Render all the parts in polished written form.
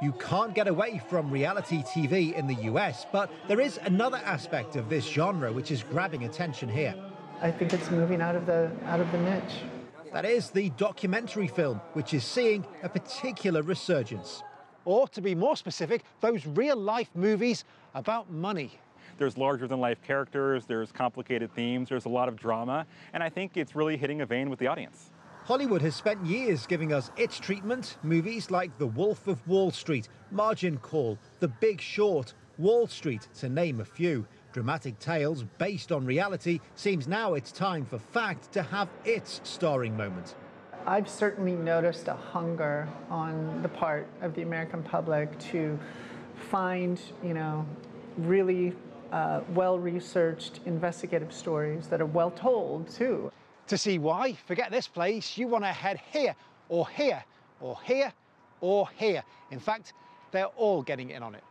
You can't get away from reality TV in the US, but there is another aspect of this genre which is grabbing attention here. I think it's moving out of the niche. That is the documentary film, which is seeing a particular resurgence. Or, to be more specific, those real-life movies about money. There's larger-than-life characters, there's complicated themes, there's a lot of drama, and I think it's really hitting a vein with the audience. Hollywood has spent years giving us its treatment. Movies like The Wolf of Wall Street, Margin Call, The Big Short, Wall Street, to name a few. Dramatic tales based on reality. Seems now it's time for fact to have its starring moment. I've certainly noticed a hunger on the part of the American public to find, really well-researched investigative stories that are well told too. To see why, forget this place. You want to head here, or here, or here, or here. In fact, they're all getting in on it.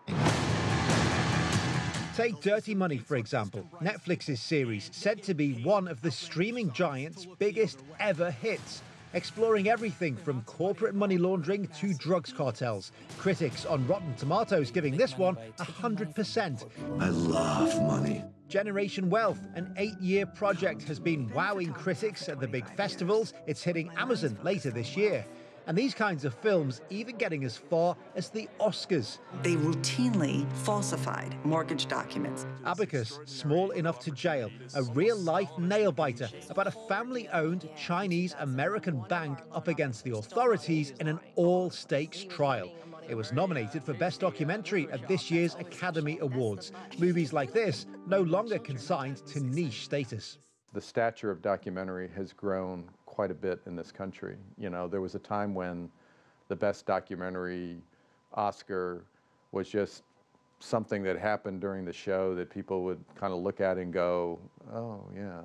Take Dirty Money, for example, Netflix's series said to be one of the streaming giant's biggest ever hits, exploring everything from corporate money laundering to drugs cartels. Critics on Rotten Tomatoes giving this one 100%. I love money. Generation Wealth, an 8-year project, has been wowing critics at the big festivals. It's hitting Amazon later this year. And these kinds of films even getting as far as the Oscars. They routinely falsified mortgage documents. Abacus, Small Enough to Jail, a real-life nail-biter about a family-owned Chinese-American bank up against the authorities in an all-stakes trial. It was nominated for Best Documentary at this year's Academy Awards. Movies like this no longer consigned to niche status. The stature of documentary has grown quite a bit in this country. There was a time when the Best Documentary Oscar was just something that happened during the show that people would kind of look at and go, oh yeah,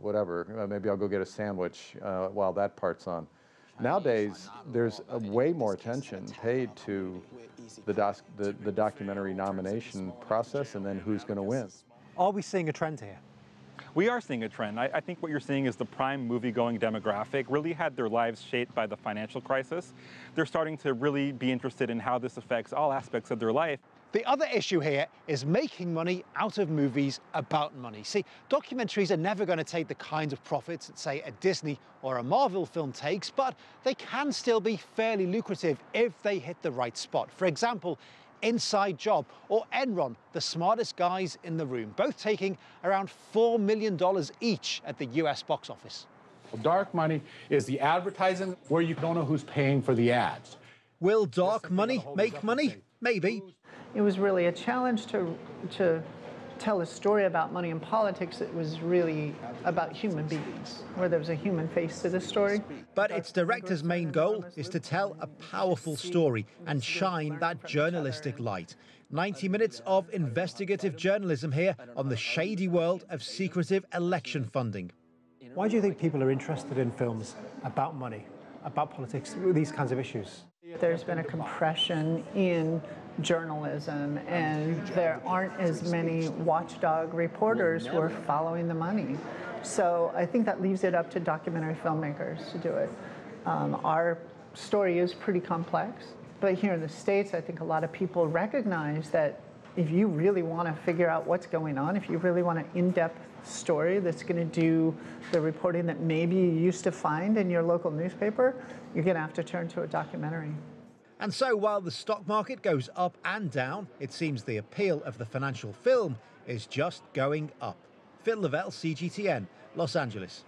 whatever, maybe I'll go get a sandwich while that part's on. Nowadays, there's way more attention paid to the documentary nomination process and then who's going to win. Are we seeing a trend here? We are seeing a trend. I think what you're seeing is the prime movie-going demographic really had their lives shaped by the financial crisis. They're starting to really be interested in how this affects all aspects of their life. The other issue here is making money out of movies about money. See, documentaries are never going to take the kinds of profits that, say, a Disney or a Marvel film takes, but they can still be fairly lucrative if they hit the right spot. For example, Inside Job or Enron, the smartest guys in the room, both taking around $4 million each at the US box office. Dark money is the advertising where you don't know who's paying for the ads. Will dark money make money? Maybe. It was really a challenge to tell a story about money and politics that was really about human beings, where there was a human face to the story. But its director's main goal is to tell a powerful story and shine that journalistic light. 90 minutes of investigative journalism here on the shady world of secretive election funding. Why do you think people are interested in films about money, about politics, these kinds of issues? There's been a compression in journalism, and there aren't as many watchdog reporters who are following the money. So I think that leaves it up to documentary filmmakers to do it. Our story is pretty complex, but here in the States, I think a lot of people recognize that if you really want to figure out what's going on, if you really want an in-depth story that's going to do the reporting that maybe you used to find in your local newspaper, you're going to have to turn to a documentary. And so while the stock market goes up and down, it seems the appeal of the financial film is just going up. Lavelle, CGTN, Los Angeles.